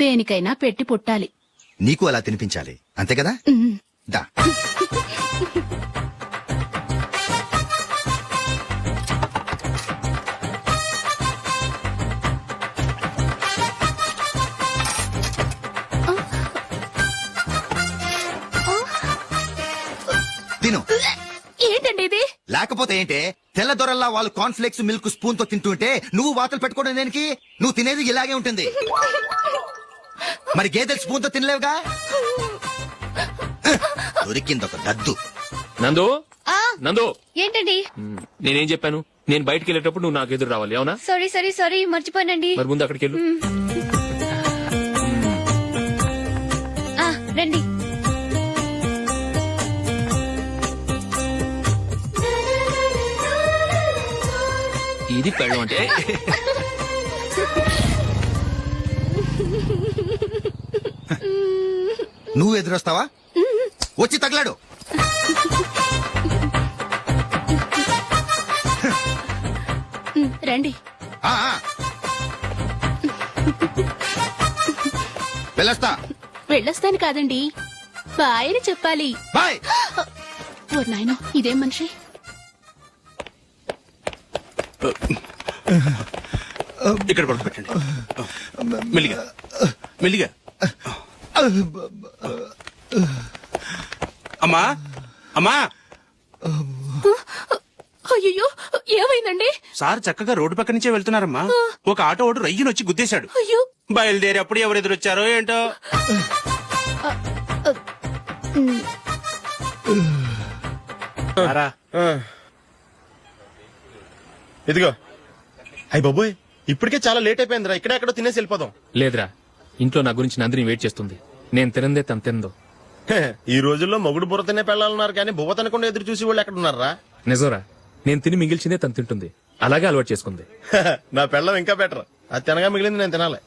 దేనికైనా పెట్టి పుట్టాలి. నీకు అలా తినిపించాలి, అంతే కదా? దా. తిను. ఏంటండి ఇది? లేకపోతే ఏంటే, తెల్ల దొరల్లా వాళ్ళు కార్న్ఫ్లేక్స్ మిల్క్ స్పూన్ తో తింటుంటే నువ్వు వాతలు పెట్టుకోవడం దేనికి? నువ్వు తినేది ఇలాగే ఉంటుంది. మరి గేదెలు స్పూన్ తో తినలేవుగా. దొరికిందొక దద్దు. నందు, నందు, ఏంటండి? నేనేం చెప్పాను? నేను బయటికి వెళ్ళేటప్పుడు నువ్వు నాకు ఎదురు రావాలి, అవునా? సారీ మర్చిపోయానండి. మరి ముందు అక్కడికి వెళ్ళు. రండి. ఇది పెళ్ళం అంటే. నువ్వు ఎదురొస్తావా? వచ్చి తగలాడు. రండి. ఆ, ఆ. వెళ్ళొస్తా. వెళ్ళొస్తాను కాదండి, బాయ్ అని చెప్పాలి. బాయ్. ఓ నాయనో, ఇదేం మనిషి? ఇక్కడ పడుకోబెట్టండి. మెల్లిగా మెల్లిగా. అమ్మా అమ్మా. అయ్యో, ఏమైందండి? సార్ చక్కగా రోడ్డు పక్క నుంచే వెళ్తున్నారమ్మా. ఒక ఆటో ఓడు రయ్యను వచ్చి గుద్దేశాడు. అయ్యో. బయలుదేరి అప్పుడు ఎవరు ఎదురొచ్చారో ఏంటో. ఇదిగో. అయ్య బాబోయ్, ఇప్పటికే చాలా లేట్ అయిపోయిందిరా. ఇక్కడే ఎక్కడో తినేసి వెళ్ళిపోదాం. లేదురా, ఇంట్లో నా గురించి నందిని వెయిట్ చేస్తుంది. నేను తినందే తను తిందో. ఈ రోజుల్లో మొగుడు బుర్ర తినే పెళ్ళాలన్నారు కానీ బువ్వ తినకుండా ఎదురు చూసి వాళ్ళు ఎక్కడ ఉన్నారా? నిజంరా, నేను తిని మిగిల్చిందే తను తింటుంది. అలాగే అలవాటు చేసుకుంది. నా పెళ్ళం ఇంకా బెటర్. అది తినగా మిగిలింది నేను తినాలి.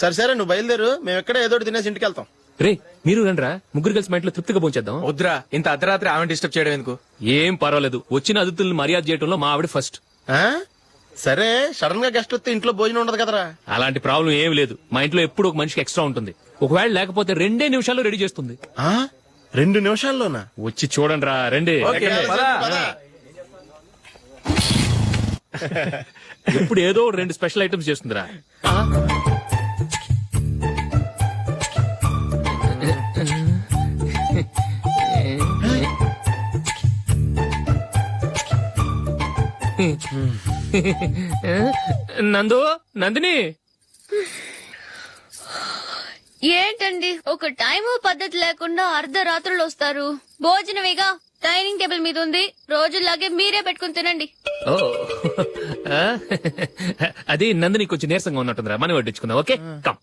సరే నువ్వు బయలుదేరు, మేము ఎక్కడే ఏదో తినేసి ఇంటికి వెళ్తాం. రే, మీరు రండిరా, ముగ్గురు కలిసి మా ఇంట్లో తృప్తిగా పోంచేద్దాం. వద్దురా, ఇంత అర్ధరాత్రి ఆమె డిస్టర్బ్ చేయడం ఎందుకు? ఏం పర్వాలేదు, వచ్చిన అతిథులను మర్యాద చేయడంలో మా ఆవిడ ఫస్ట్. ఆ? సరే, సడన్ గా గెస్ట్ వస్తే ఇంట్లో భోజనం ఉండదు కదరా. అలాంటి ప్రాబ్లం ఏమి లేదు. మా ఇంట్లో ఎప్పుడు ఒక మనిషికి ఎక్స్ట్రా ఉంటుంది. ఒకవేళ లేకపోతే 2 నిమిషాల్లో రెడీ చేస్తుంది. 2 నిమిషాల్లోనా? వచ్చి చూడండి రా, రండి. ఇప్పుడు ఏదో 2 స్పెషల్ ఐటమ్స్ చేస్తుందిరా. నందిని. ఏంటండి ఒక టైము పద్ధతి లేకుండా అర్ధరాత్రులు వస్తారు? భోజనమేగా డైనింగ్ టేబుల్ మీద ఉంది, రోజుల్లాగే మీరే పెట్టుకుని తినండి. ఓ, అది నందిని కొంచెం నీరసంగా ఉన్నట్టుందిరా, మనం వడ్డించుకుందాం. Okay, come.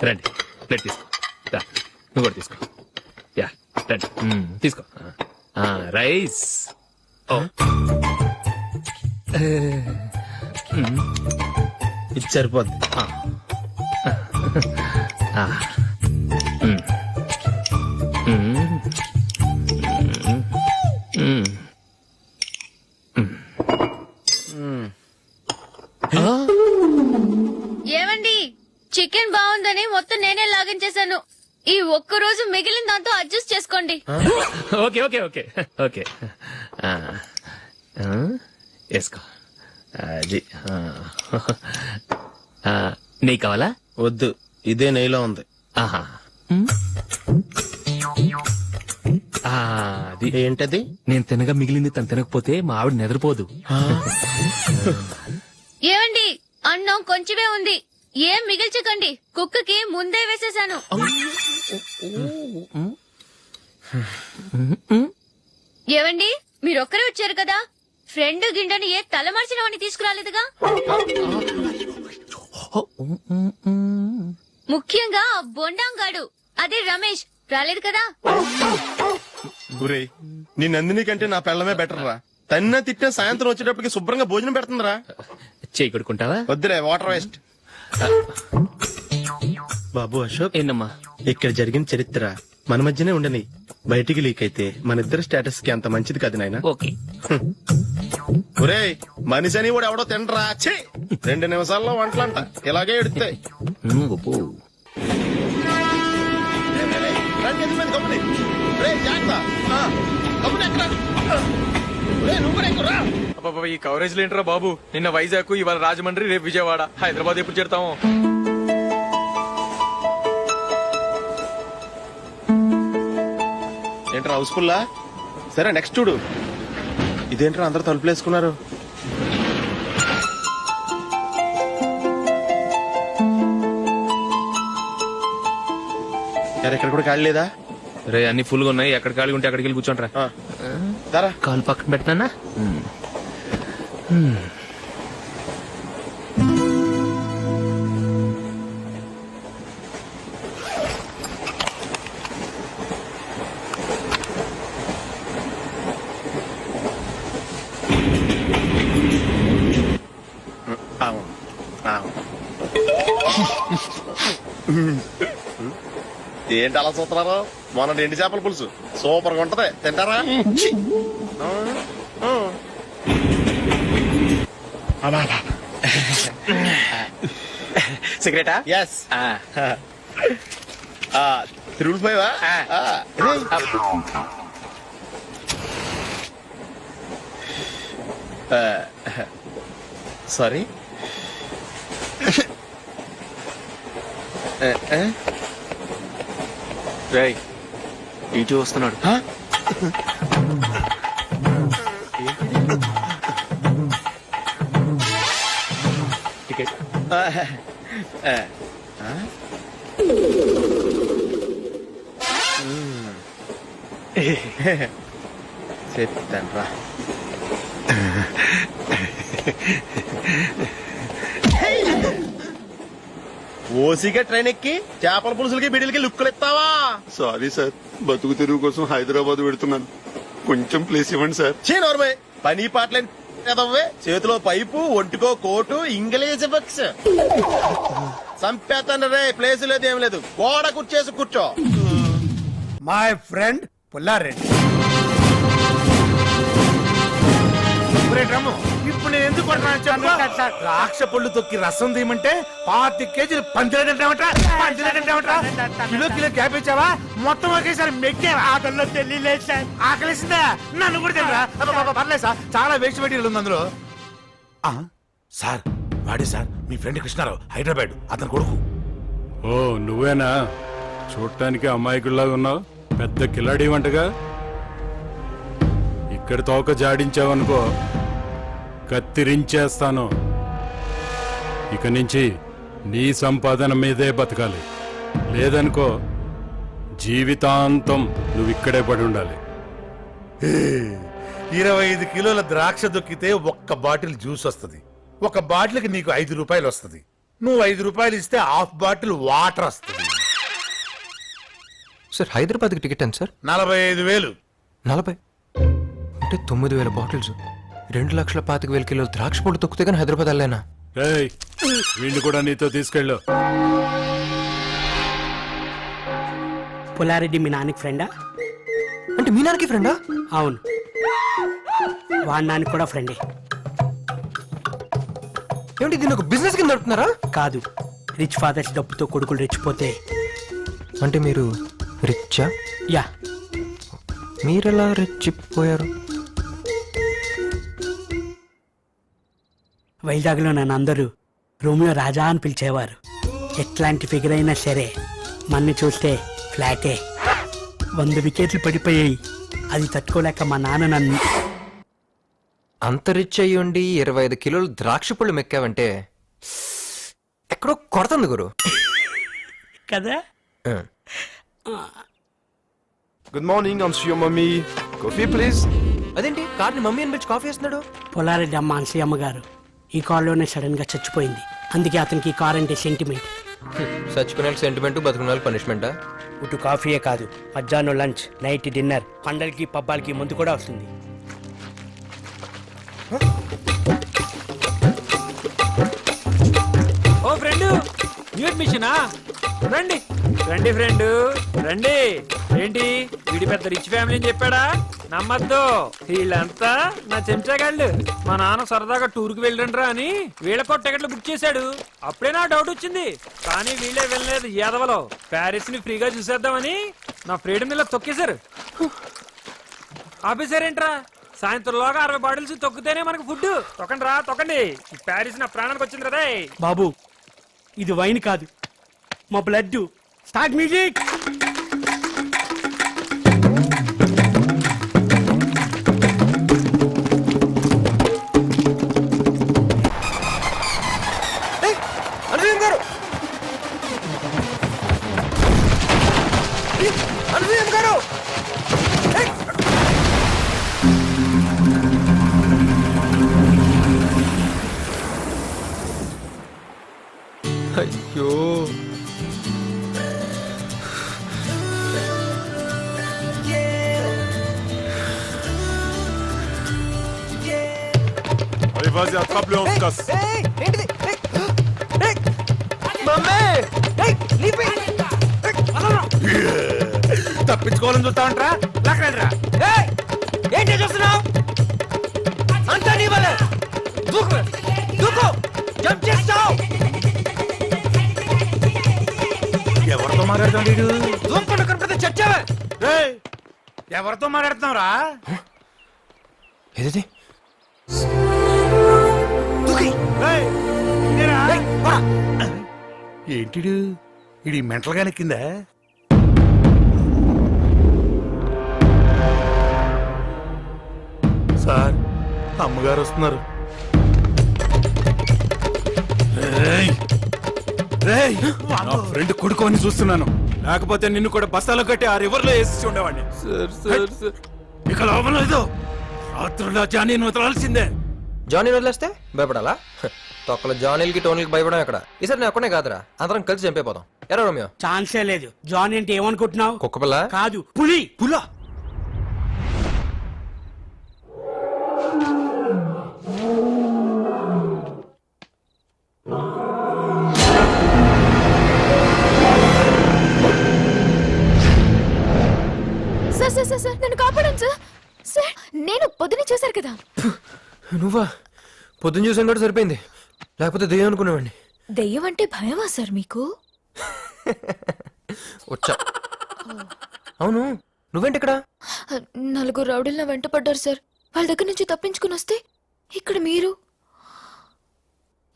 రండి, ప్లేట్ తీసుకో. నువ్వు కూడా తీసుకో. యా, రండి, తీసుకో. రైస్. ఇది సరిపోద్ది. ఏమండి, చికెన్ బాగుందని మొత్తం నేనే లాగించేశాను. ఈ ఒక్క రోజు మిగిలిన దాంతో అడ్జస్ట్ చేసుకోండి. Okay okay okay okay. వేసుకో. అది నెయ్యి కావాలా? వద్దు, ఇదే నెయ్యిలో ఉంది. ఆహా, అది ఏంటది? నేను తినగా మిగిలింది తను తినకపోతే మా ఆవిడ నిద్రపోదు. ఏమండి, అన్నం కొంచెమే ఉంది, ఏం మిగిల్చకండి. కుక్కకి ముందే వేసేశాను. ఏవండి, మీరొక్కరే వచ్చారు కదా, ఫ్రెండ్ గిండని ఏ తలమార్చిన వాడిని తీసుకురాలేదుగా? ముఖ్యంగా బొండాంగాడు, అదే రమేష్ రాలేదు కదా? గురే, నీ నందిని కంటే నా పెళ్ళమే బెటర్ రా. తన్న తిట్టిన సాయంత్రం వచ్చేటప్పటికి శుభ్రంగా భోజనం పెడుతుందిరా. చేయి కొడుకుంటావా? వద్దులే, వాటర్ వేస్ట్. బాబు అశోక్, ఏంటమ్మా ఇక్కడ జరిగిన చరిత్ర మన మధ్యనే ఉండని, బయటికి లీక్ అయితే మన ఇద్దరు స్టేటస్ కి అంత మంచిది కాదు నాయనా. ఓకే. ఒరేయ్ మనిషి అని కూడా ఎవడో తినరా ఛీ 2 నిమిషాల్లో వంటలంట ఇలాగే ఎడుతాయి అబ్బబ్బా, ఈ కవరేజ్ లేంట్రా బాబు. నిన్న వైజాగ్, ఇవాళ రాజమండ్రి, రేపు విజయవాడ, హైదరాబాద్ ఎప్పుడు చేరుతాము? ఏంట్రా హౌస్ఫుల్లా? సరే నెక్స్ట్ చూడు. ఇదేంట్రా అందరు తలుపులు వేసుకున్నారు? ఇక్కడ కూడా ఖాళీ లేదా? రే అన్ని ఫుల్ గా ఉన్నాయి, ఎక్కడ ఖాళీ ఉంటే అక్కడికి వెళ్ళి కూర్చోండి రా. దారా కాలు పక్కన పెట్టినా. ఏంటి అలా చూస్తున్నారు? మొన్న ఎండు చేపల పులుసు సూపర్ గా ఉంటది, తింటారా? ఛీ! సిగరెటా? ఎస్ తిరుగులు పోయావా? సారీ. రేయ్, ఇటు వస్తున్నాడు. టికెట్. చెప్తాను రా. ఓసిగా ట్రైన్ ఎక్కి చేపల పులుసులకి బిడిలకి లుక్కులు ఇస్తావా? సారీ సార్, బతుకు తెరువు కోసం హైదరాబాద్ పెడుతున్నాను, కొంచెం ప్లేస్ ఇవ్వండి సార్. చే నోర్మే, పని పాటలేని కదవ్వే. చేతిలో పైపు, ఒంటికో కోటు, ఇంగ్లీష్ బుక్స్. సంపేతాను రే, ప్లేస్ లేదు ఏం లేదు, గోడ కూర్చేసి కూర్చో. My friend Pulla Reddy. ఇప్పుడు నేను ఎందుకు ద్రాక్ష పళ్ళు తొక్కి రసం తీయమంటే 25 కేజీలు పంచలేదంటావట కిలో కిలో క్యాపేచావా? మొత్తం ఒకేసారి మెక్కే ఆకలిలో తెలియలేదు సార్. ఆకలిసిందా? నన్ను కూడా తెలియరా? పర్లేదు సార్, చాలా వేస్ట్ మెటీరియల్ ఉంది అందులో. సార్ వాడే సార్, మీ ఫ్రెండ్ కృష్ణారావు, హైదరాబాద్, అతని కొడుకు. ఓ నువ్వేనా? చూడటానికి అమాయకుల్లాగా ఉన్నావు, పెద్ద కిలాడి వంటగా. ఇక్కడ తోక జాడించావనుకో, కత్తిరించేస్తాను. ఇక నుంచి నీ సంపాదన మీదే బతకాలి, లేదనుకో జీవితాంతం నువ్వు ఇక్కడే పడి ఉండాలి. 25 కిలోల ద్రాక్ష దొక్కితే 1 బాటిల్ జ్యూస్ వస్తుంది. 1 బాటిల్కి నీకు 5 రూపాయలు వస్తుంది. నువ్వు 5 రూపాయలు ఇస్తే 1/2 బాటిల్ వాటర్ వస్తుంది. సార్ హైదరాబాద్కి టికెట్ ఎంత సార్? 45,000. 40 అంటే 9,000 బాటిల్స్, 2,25,000 కిలోలు ద్రాక్ష పొడి తొక్కితే కానీ హైదరాబాద్ వెళ్ళలేనా? రేయ్, వీళ్ళు కూడా నీతో తీసుకెళ్ళు. పుల్లారెడ్డి మీ నాన్నకి ఫ్రెండా? అంటే మీ నాన్నకి ఫ్రెండా? అవును, వాడి నాన్నకి కూడా ఫ్రెండే. ఏమిటి దీన్ని ఒక బిజినెస్ కింద నడుపుతున్నారా? కాదు, రిచ్ ఫాదర్స్ డబ్బుతో కొడుకులు రెచ్చిపోతే. అంటే మీరు రిచ్చా? యా. మీరెలా రెచ్చిపోయారు? వైజాగ్లో నన్ను అందరూ రూమ్లో రాజా అని పిలిచేవారు. ఎట్లాంటి ఫిగర్ అయినా సరే మన్ని చూస్తే ఫ్లాటే. 100 వికెట్లు పడిపోయాయి. అది తట్టుకోలేక మా నాన్న నన్ను. అంత రిచ్ అయ్యుండి 25 కిలోలు ద్రాక్ష పళ్ళు మెక్కావంటే ఎక్కడో కొడుతుంది గురు కదా. Good morning, I'm Sri mummy. Coffee please. అదేంటి కార్ని మమ్మీ అని పిలిచి కాఫీ వేస్తున్నాడు? పుల్లారెడ్డి అమ్మ అన్సయ్యమ్మ గారు ఈ కారులోనే సడన్ గా చచ్చిపోయింది. అందుకే అతనికి ఈ కార్ అంటే సెంటిమెంట్. చచ్చిపోయిన సెంటిమెంట్, బతుకున్న పనిష్మెంటా? ఇటు కాఫీయే కాదు, మధ్యాహ్నం లంచ్, నైట్ డిన్నర్, పండలకి పబ్బాలకి ముందు కూడా వస్తుంది. ఓ ఫ్రెండ్, న్యూ అడ్మిషనా? రండి రండి ఫ్రెండ్ రండి. ఏంటి వీడి పెద్ద రిచ్ ఫ్యామిలీ అని చెప్పాడా? నమ్మద్దు, వీళ్ళంతా నా చెంచాగాళ్ళు. మా నాన్న సరదాగా టూర్ కి వెళ్ళండ్రా అని వీళ్ళకో టికెట్లు బుక్ చేశాడు. అప్పుడే నా డౌట్ వచ్చింది, కానీ వీళ్ళే వెళ్ళలేదు. యాదవలో ప్యారిస్ ని ఫ్రీగా చూసేద్దామని నా ఫ్రీడమ్ ఇలా తొక్కేశారు. ఆపేశారేంట్రా? సాయంత్రంలోగా 60 బాటిల్స్ తొక్కితేనే మనకు ఫుడ్. తొక్కండి రా, తొక్కండి. ఈ ప్యారిస్ నా ప్రాణానికి వచ్చింది కదా. బాబు ఇది వైన్ కాదు, మా బ్లడ్. Start music. అనుసూయం గారు, అనుసూయం గారు. అయ్యో, తప్పించుకోవాలని చూస్తా ఉంటా. లాక్కరా. ఏంటి చూస్తున్నావు? అంతా నీ వల్ల. దూకు, దూకు, జంప్ చేస్తావు. ఎవరితో మాట్లాడుతాడు వీడు? దూకుండా కనపడితే చచ్చావే. ఏయ్, ఎవరితో మాట్లాడుతున్నావురా? ఏది ఏయ్, ఇదేరా? ఏంటిడు ఇది మెంటల్ గా నెక్కిందా? సార్, అమ్మగారు వస్తున్నారు. రేయ్, రేయ్, నా ఫ్రెండ్ కొడుకోని చూస్తున్నాను. లేకపోతే నిన్ను కూడా బస్తాలో కట్టి ఆ రివర్ లో వేసి ఉండేవాడిని. ఇక లోపల లేదు. రాత్రుల్లో జానీ వదలాల్సిందే. జానీ వదిలేస్తే భయపడాలా? తొక్కల జానీలకి టోనీలకి భయపడం ఎక్కడ? ఈసారి నేను ఒక్కనే కాదురా, అందరం కలిసి చంపైపోతాం. ఎరా రోమియో? ఛాన్సే లేదు. జాన్ అంటే ఏమనుకుంటున్నావు? కుక్కపిల్ల కాదు, పులి. పులా? సార్ సార్ సార్ సార్ నన్ను కాపాడండి సార్. సార్ నేను పొద్దునే చూశారు కదా. నువ్వా? పొద్దున్న చూసాను కూడా సరిపోయింది, లేకపోతే దెయ్యం అనుకునేవాడిని. దెయ్యం అంటే భయమా సార్ మీకు? వచ్చా. అవును, నువ్వేంటి ఇక్కడ? నలుగురు రౌడీలు నా వెంట పడ్డారు సార్. వాళ్ళ దగ్గర నుంచి తప్పించుకుని వస్తే ఇక్కడ మీరు.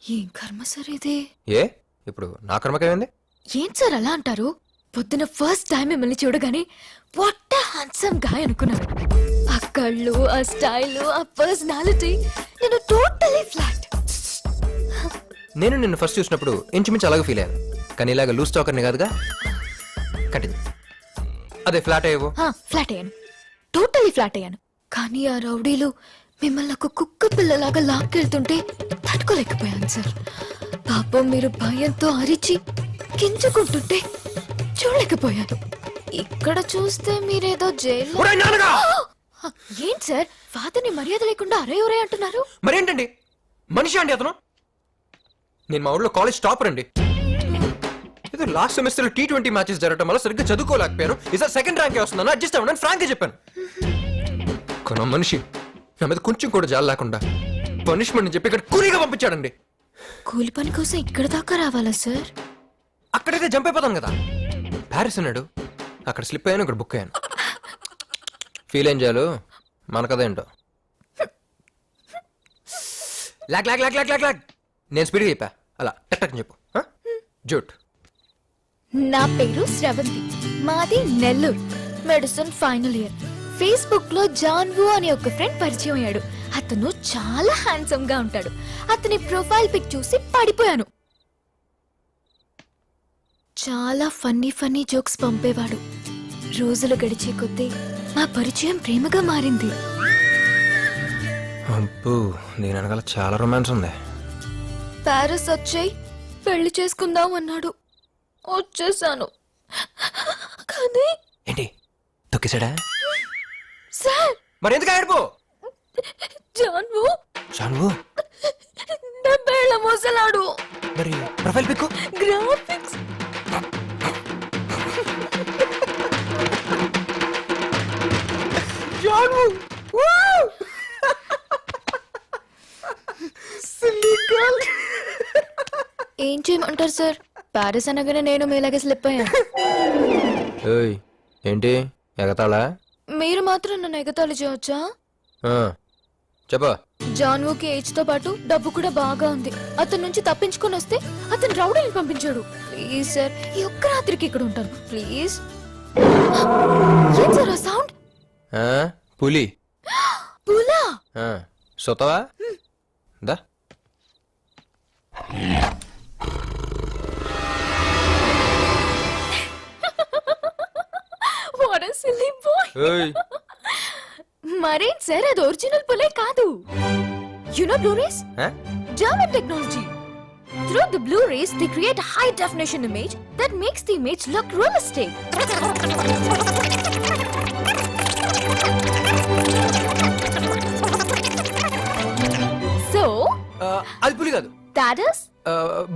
ఏం కర్మ సార్ ఇది? ఏ ఇప్పుడు నా కర్మకేమైంది? ఏం సార్ అలా అంటారు? పొద్దున ఫస్ట్ టైం మిమ్మల్ని చూడగానే వాట్ హ్యాండ్సమ్ గాయ్ అనుకున్నాను. ఆ కళ్ళు, ఆ స్టైల్, ఆ పర్సనాలిటీ, నేను టోటలీ ఫ్లాట్. నేను నిన్ను ఫస్ట్ చూసినప్పుడు ఇంచుమించు అలాగే ఫీల్ అయ్యాను, కానీ ఇలాగ లూజ్ టాకర్ని కాదుగా. కంటిన్యూ. అదే ఫ్లాట్ అయ్యేవో. ఫ్లాట్ అయ్యాను, టోటలీ ఫ్లాట్ అయ్యాను. కానీ ఆ రౌడీలు మిమ్మల్ని ఒక కుక్క పిల్లలాగా లాక్కెళ్తుంటే తట్టుకోలేకపోయాను సార్. పాపం మీరు భయంతో అరిచి గింజుకుంటుంటే చూడలేకపోయాను. ఇక్కడ చూస్తే మీరేదో జైల్లో. ఏంటి సార్, ఫాదర్ని మర్యాద లేకుండా అరే ఒరే అంటున్నారు? మరేంటండి, మనిషి అండి అతను. నేను మా ఊళ్ళో కాలేజ్ టాపర్ అండి. ఏదో లాస్ట్ సెమిస్టర్ T20 మ్యాచెస్ జరగడం వల్ల సరిగ్గా చదువుకోలేకపోయాను. ఈసారి సెకండ్ ర్యాంక్ వస్తున్నాను, అడ్జస్ట్ అవ్వడానికి ఫ్రాంక్ గా చెప్పాను. కొన మనిషి నా మీద కొంచెం కూడా జాలి లేకుండా పనిష్మెంట్ చెప్పి ఇక్కడ కూలీగా పంపించాడండి. కూలి పని కోసం ఇక్కడ దాకా రావాలా సార్? అక్కడైతే జంప్ అయిపోతాను కదా. ప్యారిస్ అన్నాడు, అక్కడ స్లిప్ అయ్యాను, ఇక్కడ బుక్ అయ్యాను. ఫీల్ ఏం చేయాలి మనకదేంటో. Lock lock lock lock lock lock. నేను స్పీడ్గా చెప్పా, అలా టక్ టక్ చెప్పు. జూట్. నా పేరు శ్రవంతి, మాది Nellore. Medicine final year. Facebook లో జాన్వు అనే ఒక ఫ్రెండ్ పరిచయం అయ్యాడు. అతను చాలా హ్యాండ్సమ్ గా ఉంటాడు. అతని ప్రొఫైల్ పిక్ చూసి పడిపోయాను. చాలా ఫన్నీ జోక్స్ పంపేవాడు. రోజులు గడిచే కొద్దీ మా పరిచయం ప్రేమగా మారింది. అబ్బో, దీని వెనకాల చాలా రొమాన్స్ ఉంది. ప్యారిస్ వచ్చేయ్, పెళ్లి చేసుకుందాం అన్నాడు. వచ్చేసాను. కానీ ఏంటి తొక్కేశాడా? సార్, మరి ఎందుకు ఏడుపు? జాన్వు జాన్వు నా పేళ్ళ మోసలాడు. మరి ప్రొఫైల్ పిక్ గ్రాఫిక్స్ జాన్వు ఏం చేయమంటారు సార్? ప్యారిస్ అనగానే నేను మీలాగే స్లిప్ అయ్యాను. ఏయ్ ఏంటి ఎగతాళా? మీరు మాత్రం నన్ను ఎగతాళి చేయవచ్చా? ఆ, చెప్పా. జాన్వోకి ఏజ్ తో పాటు డబ్బు కూడా బాగా ఉంది. అతని నుంచి తప్పించుకొని వస్తే అతను రౌడీని పంపించాడు. ప్లీజ్ సార్, ఈ ఒక్క రాత్రికి ఇక్కడ ఉంటాను ప్లీజ్. ఏం సార్ ఆ సౌండ్? ఆ, పులి. పులా? ఆ, సొతవా దా. What a silly boy. ఏయ్ మరేం సార్, అది ఒరిజినల్ పులే కాదు. You know Blu-rays? ఆ? German technology. Through the Blu-rays, they create a high-definition image that makes the image look realistic. So, ఆ, అది పులి కాదు, that is,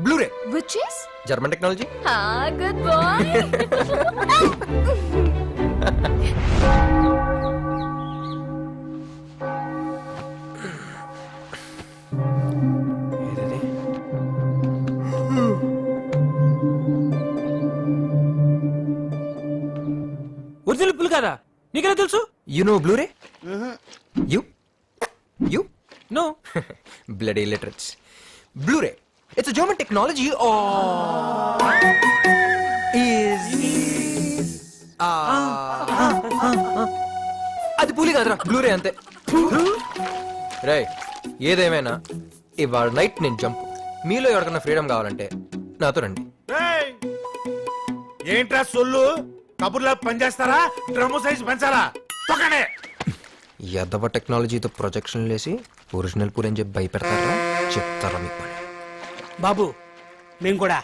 Blu-ray. which is? German technology. Ah, good boy. Original పులి కదా, నీకెలా తెలుసు? You know Blu-ray? You you know. bloody illiterates. Blu-ray. It's a German technology అది పులి కాదురా, బ్లూరే అంతే. రే ఏదేమైనా ఇవాళ నైట్ నేను జంప్. మీలో ఎవరికన్నా ఫ్రీడమ్ కావాలంటే నాతో రండి. ఏయ్! ఏంట్రా సొల్లు? కబుర్లా పనిచేస్తారా? డ్రమ్ము సైజ్ పెంచాలా? తొక్కనే. ఎదవ టెక్నాలజీతో ప్రొజెక్షన్ లేసి ఒరిజినల్ పూరి అని చెప్పి భయపెడతారా? చెప్తారా మీకు పని. బాబు మేము కూడా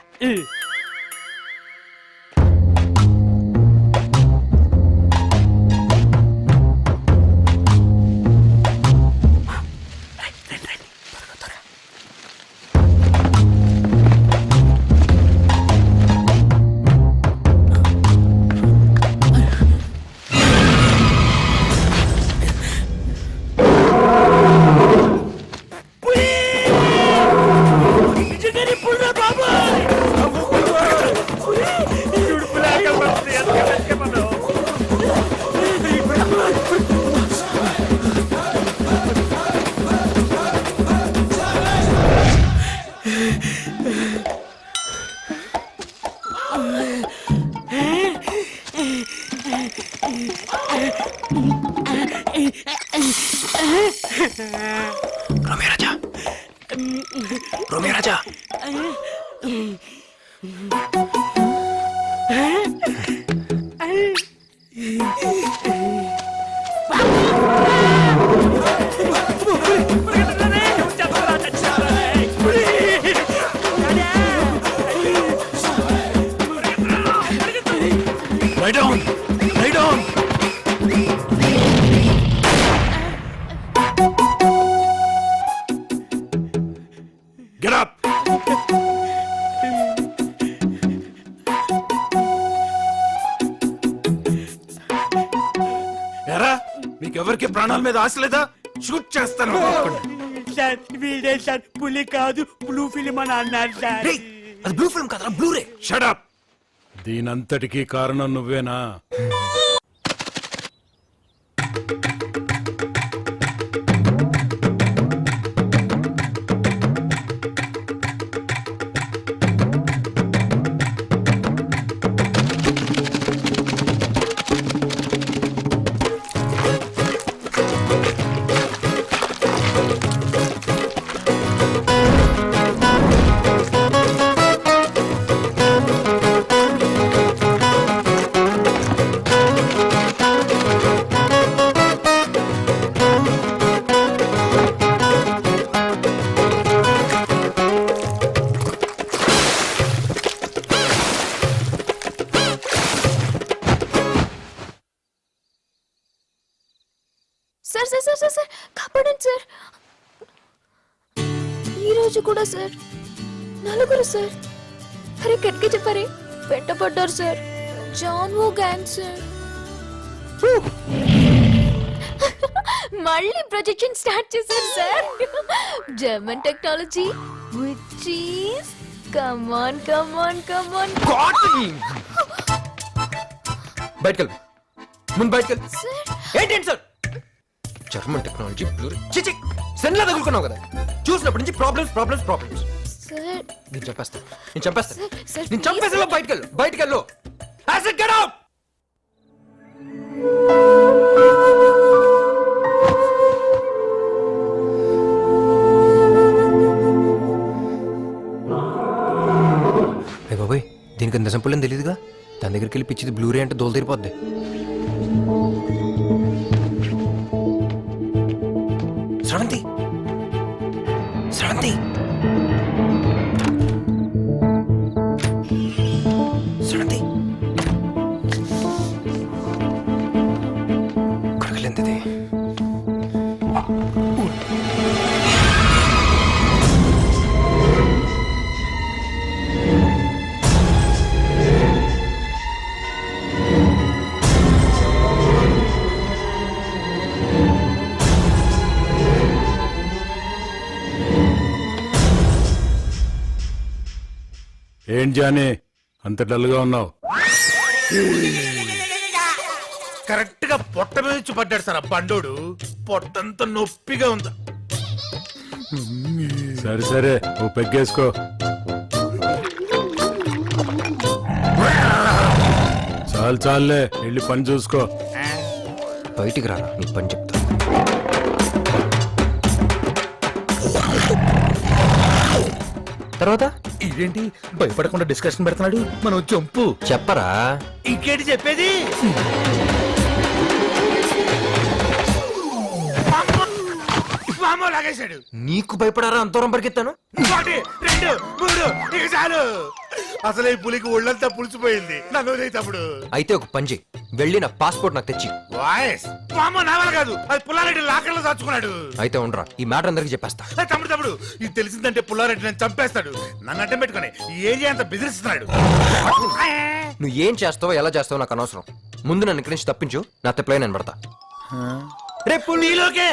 రోమియో రాజా Lie down! Lie down! Get up! ఎరా మీకెవరికి ప్రాణాల మీద ఆశ లేదా? షూట్ చేస్తాను. సార్ వీడే సార్, పులి కాదు బ్లూ ఫిలిం అని అన్నారు సార్. అది బ్లూ ఫిల్మ్ కాదురా, బ్లూరే. Shut up! దీనంతటికీ కారణం నువ్వేనా? Sir sir sir sir sir కాపాడండి సార్. ఈ రోజు కూడా సార్ నలుగురు సార్. అరే గట్టిగా చెప్పారే, వెంటపడ్డారు సార్. జాన్వో గ్యాంగ్ సార్. మళ్ళీ ప్రొజెక్షన్ స్టార్ట్ చేశారు sir. German technology which is come on come on come on బయటకెళ్ళు ముందు బయటకెళ్ళు ఏంటండి సార్ జర్మన్ టెక్నాలజీ బ్లూరీ చిచి సెన్లా తగులుకున్నావు కదా చూసినప్పటి నుంచి ప్రాబ్లమ్స్ ప్రాబ్లమ్స్ ప్రాబ్లమ్స్ సార్ నేను చంపేస్తా సార్ నేను చంపేసా బయటకెళ్ళు యాసిడ్ గెట్ అవుట్ బాబాయ్ దీనికి అంత సింపుల్ అని తెలియదుగా దాని దగ్గరికి వెళ్ళి పిచ్చిది బ్లూరీ అంటే దోలు తీరిపోద్ది శ్రవంతి శ్రవంతి శ్రవంతి కొడకలేంతది ఏం జానీ అంత డల్గా ఉన్నావు? కరెక్ట్ గా పొట్ట మీద వచ్చి పడ్డాడు సార్ ఆ బండోడు. పొట్టంతా నొప్పిగా ఉంది. సరే సరే ఓ పెగ్గేసుకో. చాలే వెళ్ళి పని చూసుకో. బయటికి రారా నీ పని చెప్తా. తర్వాత ఇదేంటి భయపడకుండా డిస్కషన్ పెడుతున్నాడు. మనం జంపు చెప్పరా. ఇంకేంటి చెప్పేది? లాగేశాడు. నీకు భయపడారా అంత దూరం పరిగెత్తాను. 1 2 3 ఇక చాలు. అసలు ఈ పులికి ఒళ్ళంతా పులిసిపోయింది. నన్ను తమ్ముడు. అయితే ఒక పని చెయ్యి, వెళ్ళి నా పాస్పోర్ట్ నాకు తెచ్చి. వాయిస్ నావల కాదు, అది పుల్లారెడ్డి లాకర్లో దాచుకున్నాడు. అయితే ఉండరా ఈ మ్యాటర్ అందరికి చెప్పేస్తా. తమ్ముడు ఇది తెలిసిందంటే పుల్లారెడ్డి నన్ను చంపేస్తాడు. నన్ను అడ్డం పెట్టుకుని ఈ ఏరియా అంతా బెదిరిస్తున్నాడు. నువ్వు ఏం చేస్తావో ఎలా చేస్తావో నాకు అనవసరం. ముందు నన్ను ఇక్కడి నుంచి తప్పించు, నా తెప్పలే నేను పడతా. రేపు నీలోకే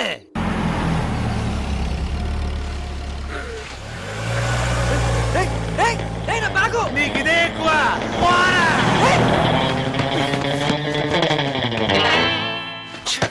నీకు ఇదే ఎక్కువ.